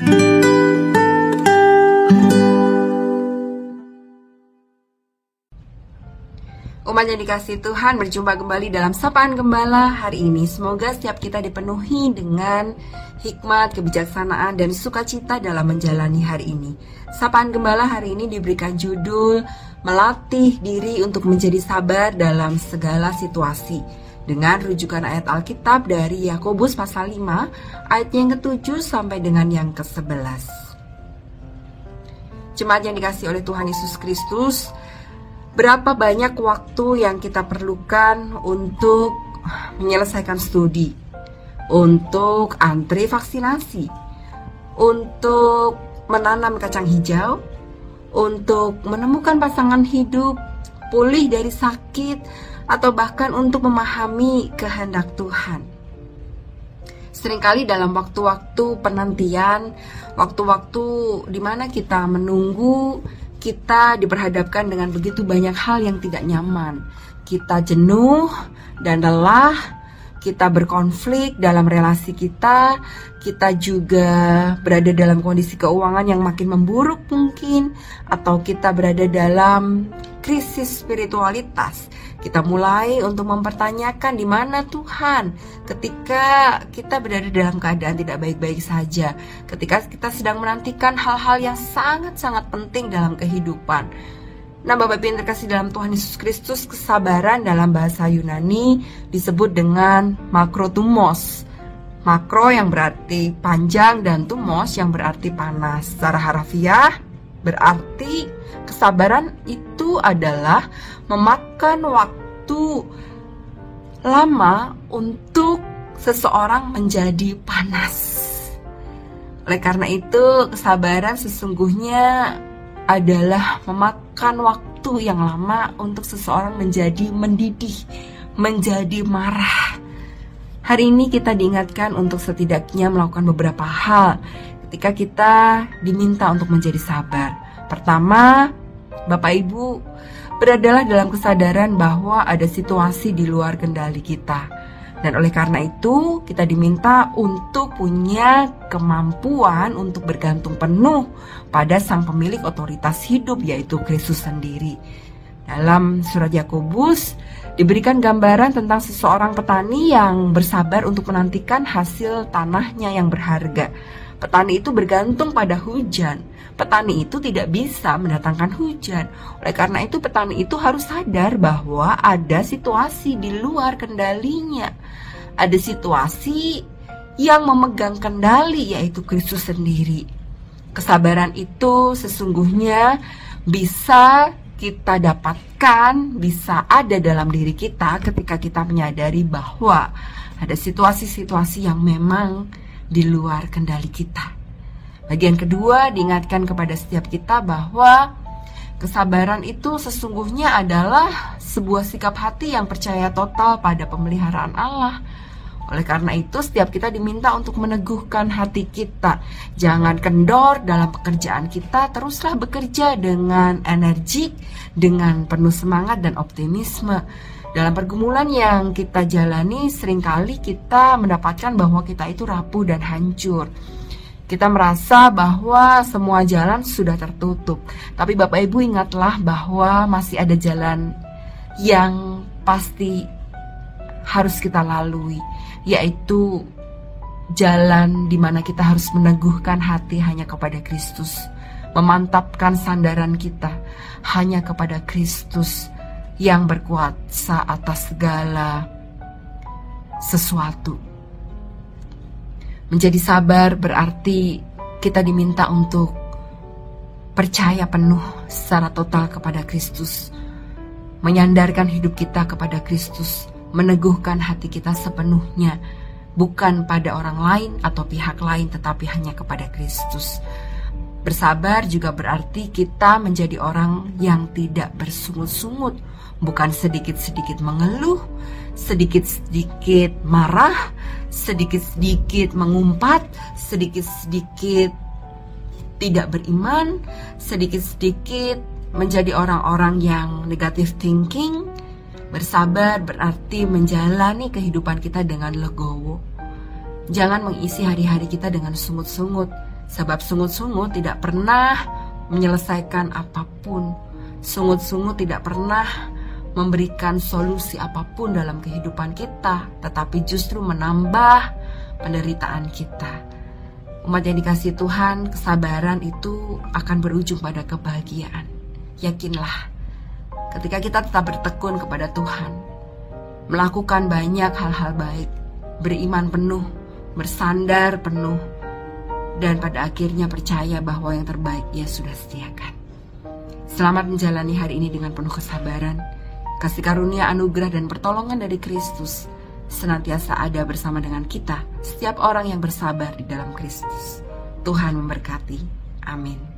Umat yang dikasihi Tuhan, berjumpa kembali dalam Sapaan Gembala hari ini. Semoga setiap kita dipenuhi dengan hikmat, kebijaksanaan, dan sukacita dalam menjalani hari ini. Sapaan Gembala hari ini diberikan judul Melatih Diri untuk Menjadi Sabar dalam Segala Situasi, dengan rujukan ayat Alkitab dari Yakobus pasal 5 ayat yang ke-7 sampai dengan yang ke-11. Jemaat yang dikasihi oleh Tuhan Yesus Kristus, berapa banyak waktu yang kita perlukan untuk menyelesaikan studi, untuk antri vaksinasi, untuk menanam kacang hijau, untuk menemukan pasangan hidup, pulih dari sakit, atau bahkan untuk memahami kehendak Tuhan. Seringkali dalam waktu-waktu penantian, waktu-waktu di mana kita menunggu, kita diperhadapkan dengan begitu banyak hal yang tidak nyaman. Kita jenuh dan lelah, kita berkonflik dalam relasi kita juga berada dalam kondisi keuangan yang makin memburuk mungkin, atau kita berada dalam krisis spiritualitas. Kita mulai untuk mempertanyakan di mana Tuhan ketika kita berada dalam keadaan tidak baik-baik saja, ketika kita sedang menantikan hal-hal yang sangat-sangat penting dalam kehidupan. Nah, Bapak Ibu yang terkasih dalam Tuhan Yesus Kristus, kesabaran dalam bahasa Yunani disebut dengan makrotumos. Makro yang berarti panjang dan tumos yang berarti panas. Secara harfiah berarti kesabaran itu adalah memakan waktu lama untuk seseorang menjadi panas. Oleh karena itu, kesabaran sesungguhnya adalah memakan waktu yang lama untuk seseorang menjadi mendidih, menjadi marah. Hari ini kita diingatkan untuk setidaknya melakukan beberapa hal ketika kita diminta untuk menjadi sabar. Pertama, Bapak Ibu, beradalah dalam kesadaran bahwa ada situasi di luar kendali kita. Dan oleh karena itu, kita diminta untuk punya kemampuan untuk bergantung penuh pada Sang Pemilik otoritas hidup, yaitu Kristus sendiri. Dalam surat Yakobus diberikan gambaran tentang seseorang petani yang bersabar untuk menantikan hasil tanahnya yang berharga. Petani itu bergantung pada hujan. Petani itu tidak bisa mendatangkan hujan. Oleh karena itu, petani itu harus sadar bahwa ada situasi di luar kendalinya. Ada situasi yang memegang kendali, yaitu Kristus sendiri. Kesabaran itu sesungguhnya bisa kita dapatkan, bisa ada dalam diri kita ketika kita menyadari bahwa ada situasi-situasi yang memang di luar kendali kita. Bagian kedua, diingatkan kepada setiap kita bahwa kesabaran itu sesungguhnya adalah sebuah sikap hati yang percaya total pada pemeliharaan Allah. Oleh karena itu, setiap kita diminta untuk meneguhkan hati kita. Jangan kendor dalam pekerjaan kita, teruslah bekerja dengan energik, dengan penuh semangat dan optimisme. Dalam pergumulan yang kita jalani, seringkali kita mendapatkan bahwa kita itu rapuh dan hancur. Kita merasa bahwa semua jalan sudah tertutup. Tapi Bapak Ibu ingatlah bahwa masih ada jalan yang pasti harus kita lalui, yaitu jalan di mana kita harus meneguhkan hati hanya kepada Kristus, memantapkan sandaran kita hanya kepada Kristus yang berkuasa atas segala sesuatu. Menjadi sabar berarti kita diminta untuk percaya penuh secara total kepada Kristus, menyandarkan hidup kita kepada Kristus, meneguhkan hati kita sepenuhnya, bukan pada orang lain atau pihak lain, tetapi hanya kepada Kristus. Bersabar juga berarti kita menjadi orang yang tidak bersungut-sungut, bukan sedikit-sedikit mengeluh, sedikit-sedikit marah, sedikit-sedikit mengumpat, sedikit-sedikit tidak beriman, sedikit-sedikit menjadi orang-orang yang negative thinking. Bersabar berarti menjalani kehidupan kita dengan legowo. Jangan mengisi hari-hari kita dengan sungut-sungut. Sebab sungut-sungut tidak pernah menyelesaikan apapun. Sungut-sungut tidak pernah memberikan solusi apapun dalam kehidupan kita, tetapi justru menambah penderitaan kita. Umat yang dikasihi Tuhan, kesabaran itu akan berujung pada kebahagiaan. Yakinlah, ketika kita tetap bertekun kepada Tuhan, melakukan banyak hal-hal baik, beriman penuh, bersandar penuh, dan pada akhirnya percaya bahwa yang terbaik Ia sudah sediakan. Selamat menjalani hari ini dengan penuh kesabaran. Kasih karunia, anugerah, dan pertolongan dari Kristus senantiasa ada bersama dengan kita, setiap orang yang bersabar di dalam Kristus. Tuhan memberkati. Amin.